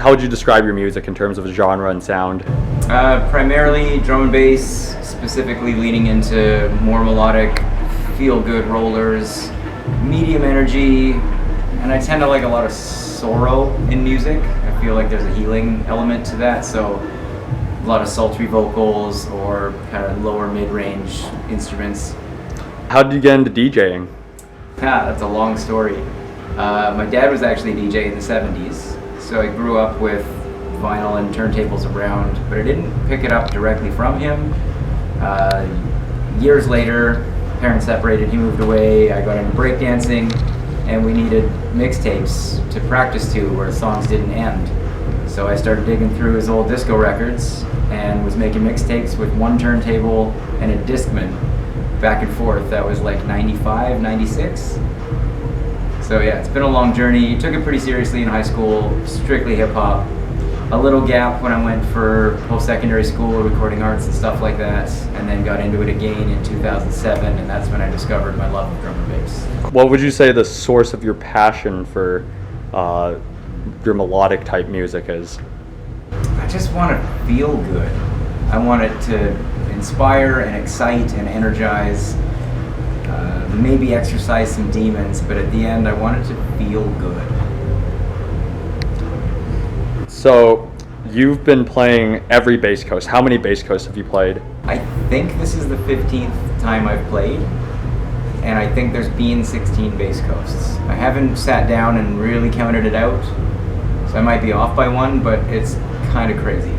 How would you describe your music in terms of genre and sound? Primarily drum and bass, specifically leaning into more melodic, feel-good rollers, medium energy, and I tend to like a lot of sorrow in music. I feel like there's a healing element to that, so a lot of sultry vocals or kind of lower mid-range instruments. How did you get into DJing? That's a long story. My dad was actually a DJ in the 70s, so I grew up with vinyl and turntables around, but I didn't pick it up directly from him. Years later, parents separated, he moved away, I got into breakdancing, and we needed mixtapes to practice to where songs didn't end. So I started digging through his old disco records and was making mixtapes with one turntable and a Discman back and forth. That was like 95, 96. So yeah, it's been a long journey. Took it pretty seriously in high school, strictly hip hop. A little gap when I went for post-secondary school, recording arts and stuff like that, and then got into it again in 2007, and that's when I discovered my love of drum and bass. What would you say the source of your passion for your melodic type music is? I just want to feel good. I want it to inspire and excite and energize, maybe exercise some demons, but at the end I want it to feel good. So you've been playing every bass coast. How many bass coasts have you played? I think this is the 15th time I've played, and I think there's been 16 bass coasts. I haven't sat down and really counted it out, so I might be off by one, but it's kind of crazy.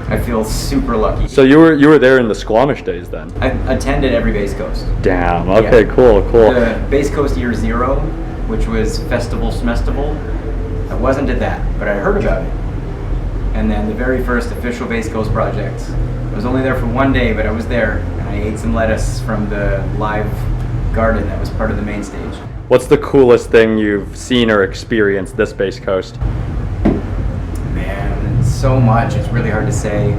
I feel super lucky. So you were there in the Squamish days then? I attended every bass coast. Damn, okay, Yeah. cool. The bass coast year 0, which was Festival Smestival, I wasn't at that, but I heard about it. And then the very first official bass coast project, I was only there for one day, but I was there, and I ate some lettuce from the live garden that was part of the main stage. What's the coolest thing you've seen or experienced this bass coast? Man, so much, it's really hard to say.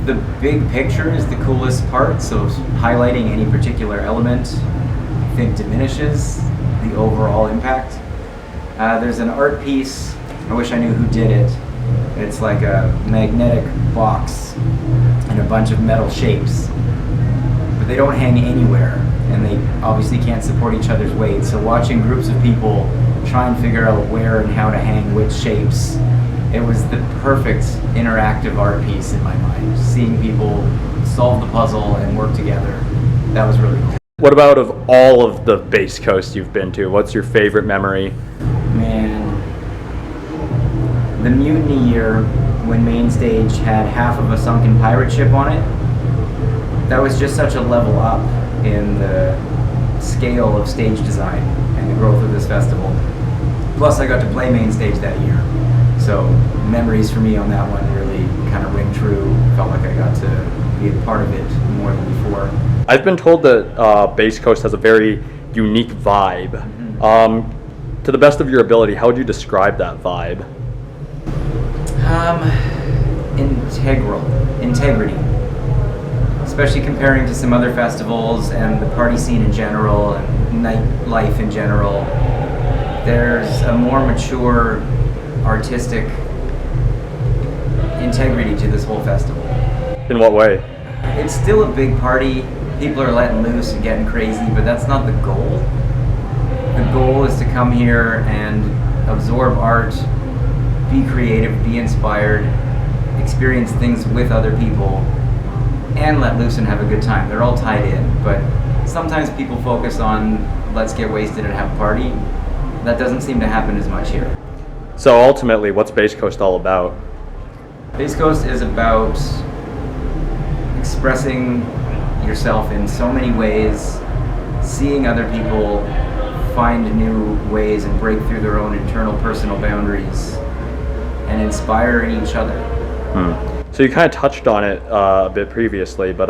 The big picture is the coolest part, so highlighting any particular element, I think, diminishes the overall impact. There's an art piece, I wish I knew who did it. It's like a magnetic box and a bunch of metal shapes, but they don't hang anywhere, and they obviously can't support each other's weight. So watching groups of people try and figure out where and how to hang which shapes, it was the perfect interactive art piece in my mind. Seeing people solve the puzzle and work together, that was really cool. What about of all of the bass coasts you've been to? What's your favorite memory? Man, the mutiny year when main stage had half of a sunken pirate ship on it, that was just such a level up in the scale of stage design and the growth of this festival. Plus I got to play main stage that year, so memories for me on that one really kind of ring true. Felt like I got to be a part of it more than before. I've been told that Bass Coast has a very unique vibe. Mm-hmm. To the best of your ability, how would you describe that vibe? Integrity. Especially comparing to some other festivals and the party scene in general and nightlife in general. There's a more mature, artistic integrity to this whole festival. In what way? It's still a big party. People are letting loose and getting crazy, but that's not the goal. The goal is to come here and absorb art, be creative, be inspired, experience things with other people, and let loose and have a good time. They're all tied in, but sometimes people focus on let's get wasted and have a party. That doesn't seem to happen as much here. So ultimately, what's Bass Coast all about? Bass Coast is about expressing yourself in so many ways, seeing other people find new ways and break through their own internal personal boundaries and inspiring each other. So you kind of touched on it a bit previously, but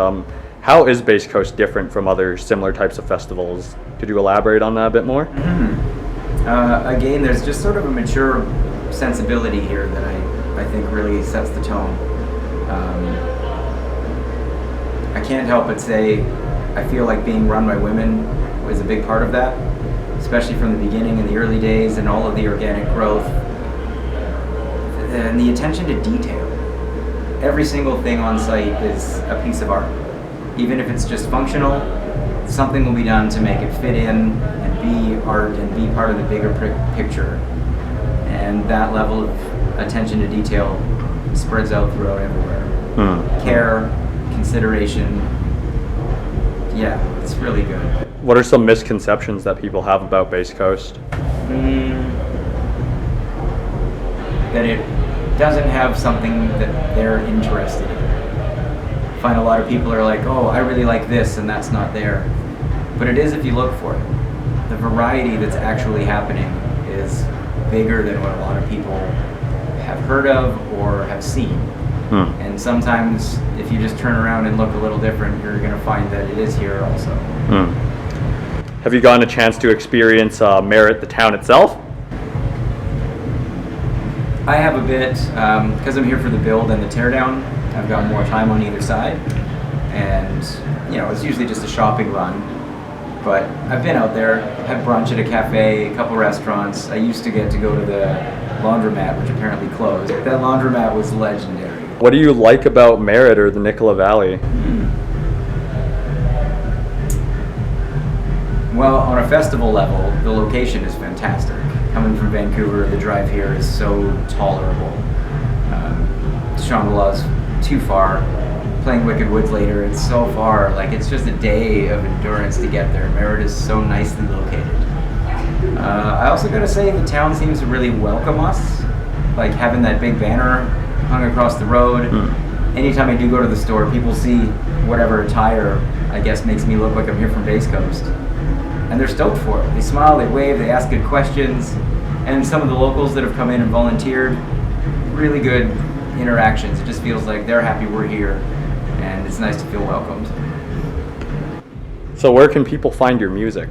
how is Bass Coast different from other similar types of festivals? Could you elaborate on that a bit more? Again, there's just sort of a mature sensibility here that I think really sets the tone. I can't help but say I feel like being run by women was a big part of that, especially from the beginning in the early days and all of the organic growth. and the attention to detail. Every single thing on site is a piece of art. Even if it's just functional, something will be done to make it fit in and be art and be part of the bigger picture. And that level of attention to detail spreads out throughout everywhere. Care, consideration, yeah, it's really good. What are some misconceptions that people have about Bass Coast? That it doesn't have something that they're interested in. I find a lot of people are like, oh, I really like this, and that's not there. But it is if you look for it. The variety that's actually happening is bigger than what a lot of people have heard of or have seen. And sometimes if you just turn around and look a little different, you're going to find that it is here also. Have you gotten a chance to experience Merritt, the town itself? I have a bit, because I'm here for the build and the teardown. I've got more time on either side, and you know, it's usually just a shopping run. But I've been out there, had brunch at a cafe, a couple restaurants. I used to get to go to the laundromat, which apparently closed. That laundromat was legendary. What do you like about Merritt or the Nicola Valley? Well, on a festival level, the location is fantastic. Coming from Vancouver, the drive here is so tolerable. Shambhala's too far. Playing Wicked Woods later, it's so far. Like, it's just a day of endurance to get there. Merritt is so nicely located. I also gotta say, the town seems to really welcome us. Like, having that big banner hung across the road. Anytime I do go to the store, people see whatever attire, I guess, makes me look like I'm here from Bass Coast. And they're stoked for it. They smile, they wave, they ask good questions. And some of the locals that have come in and volunteered, really good interactions. It just feels like they're happy we're here, and it's nice to feel welcomed. So where can people find your music?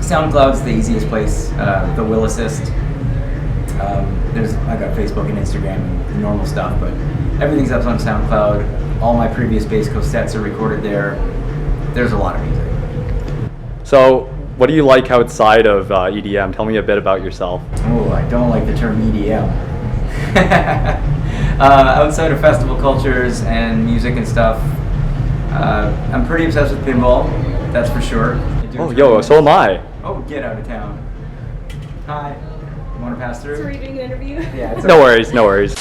SoundCloud's the easiest place, the Willisist. I got Facebook and Instagram and the normal stuff, but everything's up on SoundCloud. All my previous Bass Coast sets are recorded there. There's a lot of music. So what do you like outside of EDM? Tell me a bit about yourself. Oh, I don't like the term EDM. Outside of festival cultures and music and stuff, I'm pretty obsessed with pinball, that's for sure. Oh, yo, so am I. Oh, get out of town. Hi. You want to pass through? So are you doing an interview? Yeah. It's No worries, no worries.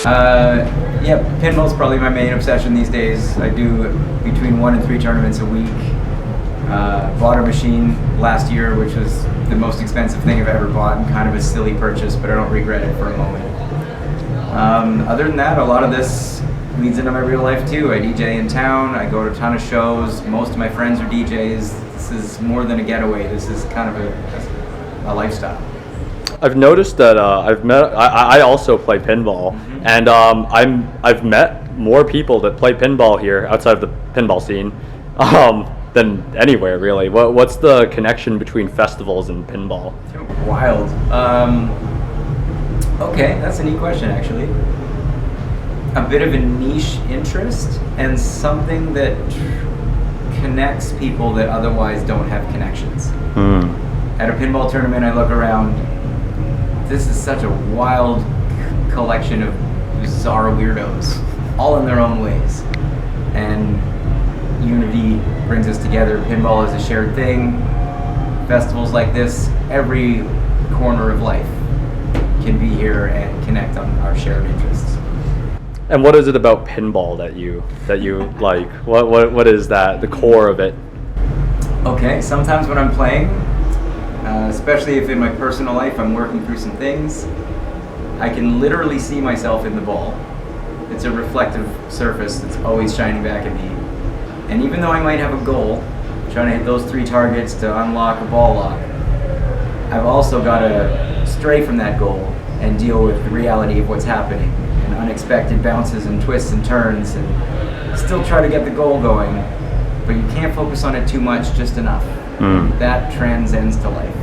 Yeah, pinball's probably my main obsession these days. I do between 1 and 3 tournaments a week. Bought a machine last year, which was the most expensive thing I've ever bought, and kind of a silly purchase, but I don't regret it for a moment. Other than that, a lot of this leads into my real life too. I DJ in town, I go to a ton of shows, most of my friends are DJs. This is more than a getaway, this is kind of a lifestyle. I've noticed that I also play pinball, and I've met more people that play pinball here outside of the pinball scene than anywhere really. What's the connection between festivals and pinball? Wild. Okay, that's a neat question actually. A bit of a niche interest and something that connects people that otherwise don't have connections. At a pinball tournament, I look around. This is such a wild collection of bizarre weirdos, all in their own ways. And unity brings us together. Pinball is a shared thing. Festivals like this, every corner of life can be here and connect on our shared interests. And what is it about pinball that you like? What is that? The core of it? Okay, sometimes when I'm playing, especially if in my personal life I'm working through some things, I can literally see myself in the ball. It's a reflective surface that's always shining back at me. And even though I might have a goal, trying to hit those 3 targets to unlock a ball lock, I've also got to stray from that goal and deal with the reality of what's happening and unexpected bounces and twists and turns, and still try to get the goal going, but you can't focus on it too much, just enough. That transcends to life.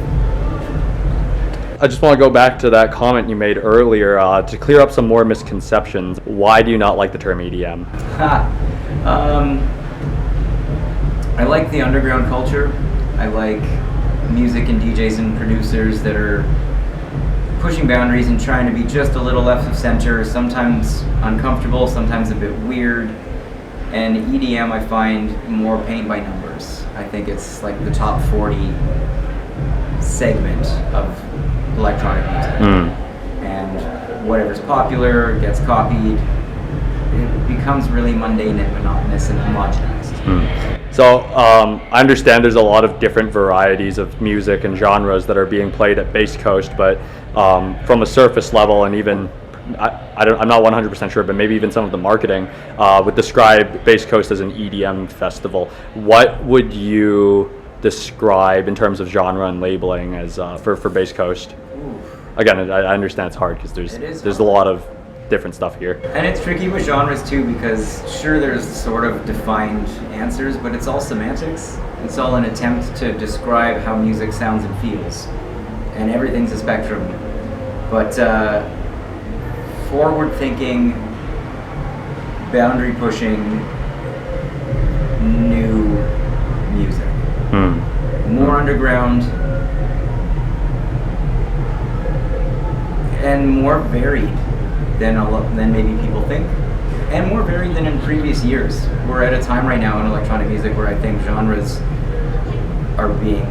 I just want to go back to that comment you made earlier to clear up some more misconceptions. Why do you not like the term EDM? I like the underground culture. I like music and DJs and producers that are pushing boundaries and trying to be just a little left of center, sometimes uncomfortable, sometimes a bit weird. And EDM I find more paint by numbers. I think it's like the top 40 segment of electronic music. And whatever's popular gets copied. It becomes really mundane and monotonous and homogenized. So I understand there's a lot of different varieties of music and genres that are being played at Bass Coast, but from a surface level, and even I'm not 100% sure, but maybe even some of the marketing would describe Bass Coast as an EDM festival. What would you describe in terms of genre and labeling as for Bass Coast? Again, I understand it's hard because there's a lot of different stuff here. And it's tricky with genres too, because sure, there's sort of defined answers, but it's all semantics. It's all an attempt to describe how music sounds and feels, and everything's a spectrum. But forward-thinking, boundary-pushing, new music. More underground and more varied than maybe people think, and more varied than in previous years. We're at a time right now in electronic music where I think genres are being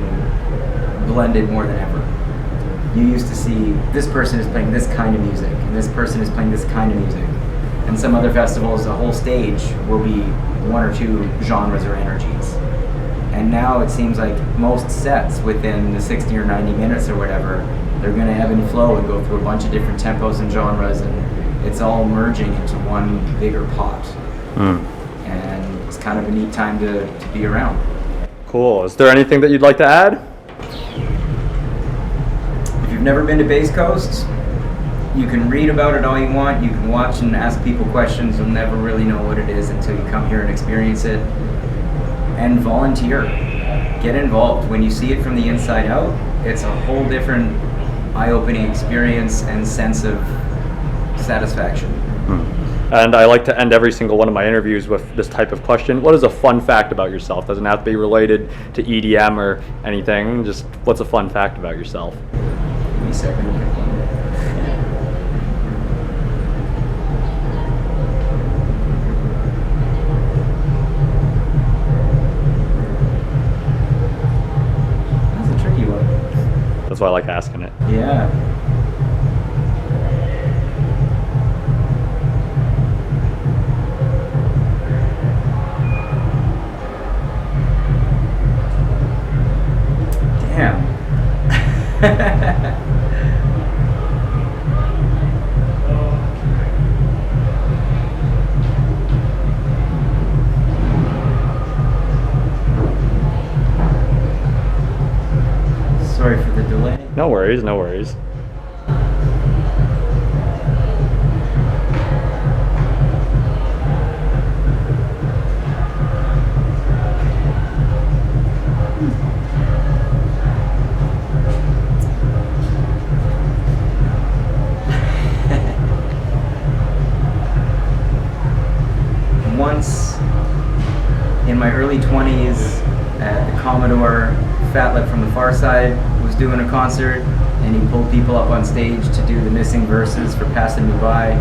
blended more than ever. You used to see this person is playing this kind of music, and this person is playing this kind of music. And some other festivals, a whole stage will be one or two genres or energies. And now it seems like most sets within the 60 or 90 minutes or whatever, they're going to ebb and flow and go through a bunch of different tempos and genres, and it's all merging into one bigger pot. And it's kind of a neat time to be around. Cool. Is there anything that you'd like to add? If you've never been to Bass Coast, you can read about it all you want. You can watch and ask people questions. You'll never really know what it is until you come here and experience it. And volunteer. Get involved. When you see it from the inside out, it's a whole different eye-opening experience and sense of satisfaction. And I like to end every single one of my interviews with this type of question. What is a fun fact about yourself? Doesn't have to be related to EDM or anything. Just what's a fun fact about yourself? Give me a second to pick one. That's a tricky one. That's why I like asking it. Yeah. Damn. Sorry for the delay. No worries, no worries. Once in my early 20s at the Commodore, Fat Lip from the Far Side was doing a concert, and he pulled people up on stage to do the missing verses for Passing Me By,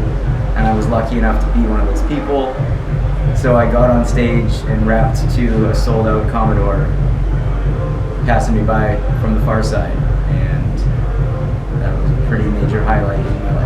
and I was lucky enough to be one of those people. So I got on stage and rapped to a sold out Commodore, Passing Me By from the Far Side, and that was a pretty major highlight in my life.